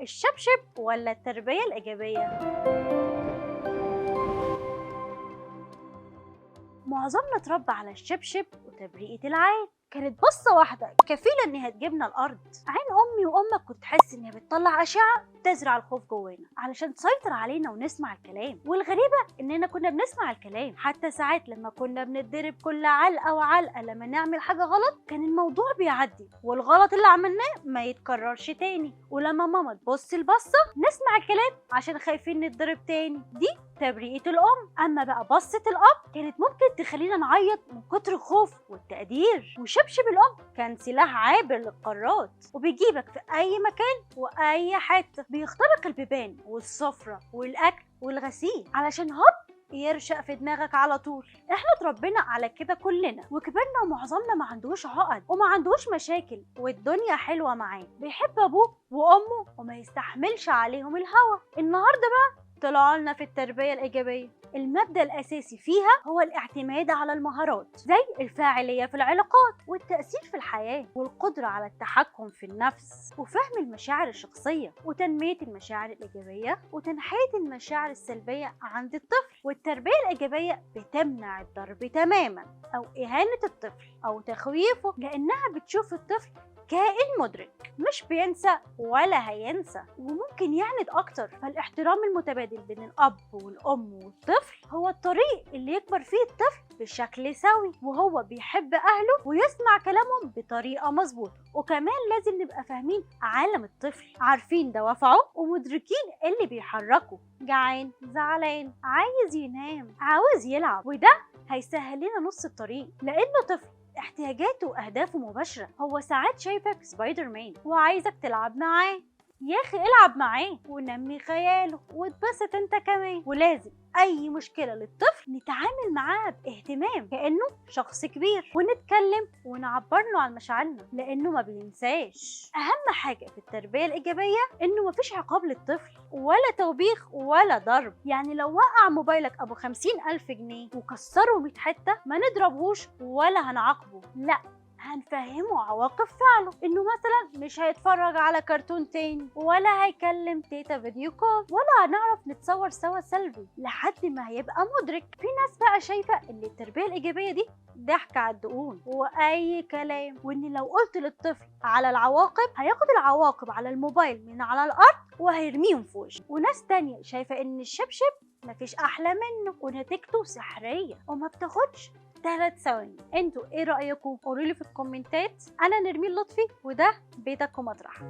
الشبشب ولا التربية الإيجابية؟ معظمنا اتربى على الشبشب وتبريئة العين، كانت بصة واحدة كفيلة إنها تجيبنا الأرض. عين أمي وأمك كنت تحس إنها بتطلع أشعة تزرع الخوف جوانا علشان تسيطر علينا ونسمع الكلام. والغريبة إننا كنا بنسمع الكلام حتى ساعات لما كنا بنتضرب كل علقة وعلقة لما نعمل حاجة غلط كان الموضوع بيعدي والغلط اللي عملناه ما يتكررش تاني. ولما ماما تبص البصة نسمع الكلام عشان خايفين نتضرب تاني. دي تبرئة الأم. أما بقى بصة الأب كانت ممكن تخلينا نعيط من كتر الخوف والتقدير. وشبشب الأم كان سلاح عابر للقارات وبيجيبك في أي مكان وأي حتة، بيخترق البيبان والسفرة والأكل والغسيل علشان يرشق في دماغك على طول. احنا اتربينا على كده كلنا وكبرنا ومعظمنا ما عندوش عقد وما عندوش مشاكل والدنيا حلوة معاه، بيحب أبوه وأمه وما يستحملش عليهم الهوى. النهاردة بقى طلع لنا في التربية الإيجابية المبدأ الأساسي فيها هو الاعتماد على المهارات زي الفاعلية في العلاقات والتأثير في الحياة والقدرة على التحكم في النفس وفهم المشاعر الشخصية وتنمية المشاعر الإيجابية وتنحية المشاعر السلبية عند الطفل. والتربية الإيجابية بتمنع الضرب تماما أو إهانة الطفل أو تخويفه، لأنها بتشوف الطفل كائن مدرك مش بينسى ولا هينسى وممكن يعند أكتر. فالاحترام المتبادل بين الأب والأم والطفل هو الطريق اللي يكبر فيه الطفل بشكل سوي وهو بيحب أهله ويسمع كلامهم بطريقة مظبوطة. وكمان لازم نبقى فاهمين عالم الطفل، عارفين دوافعه ومدركين اللي بيحركه، جعان، زعلان، عايز ينام، عاوز يلعب. وده هيسهل لنا نص الطريق لأنه طفل احتياجاته وأهدافه مباشرة. هو ساعات شايفك سبايدر مان وعايزك تلعب معاه. يا أخي العب معاه ونمي خياله واتبسط انت كمان. ولازم أي مشكلة للطفل نتعامل معاها باهتمام كأنه شخص كبير ونتكلم ونعبر له عن مشاعرنا لأنه ما بينساش. أهم حاجة في التربية الإيجابية إنه مفيش عقاب للطفل ولا توبيخ ولا ضرب. يعني لو وقع موبايلك أبو 50,000 جنيه وكسره 100 حتة ما نضربهوش ولا هنعاقبه، لأ هنفهمه عواقب فعله، انه مثلا مش هيتفرج على كرتون تاني ولا هيكلم تيتا فيديو كول ولا هنعرف نتصور سوا سيلفي لحد ما هيبقى مدرك. في ناس بقى شايفة ان التربية الإيجابية دي ضحك على الدقون واي كلام، وان لو قلت للطفل على العواقب هياخد العواقب على الموبايل من على الارض وهيرميهم في وشه. وناس تانية شايفة ان الشبشب مفيش احلى منه ونتيجته سحرية وما بتاخدش 3 ثواني. انتوا ايه رأيكم؟ قولولي في الكومنتات. انا نرمين لطفي وده بيتك ومطرحك.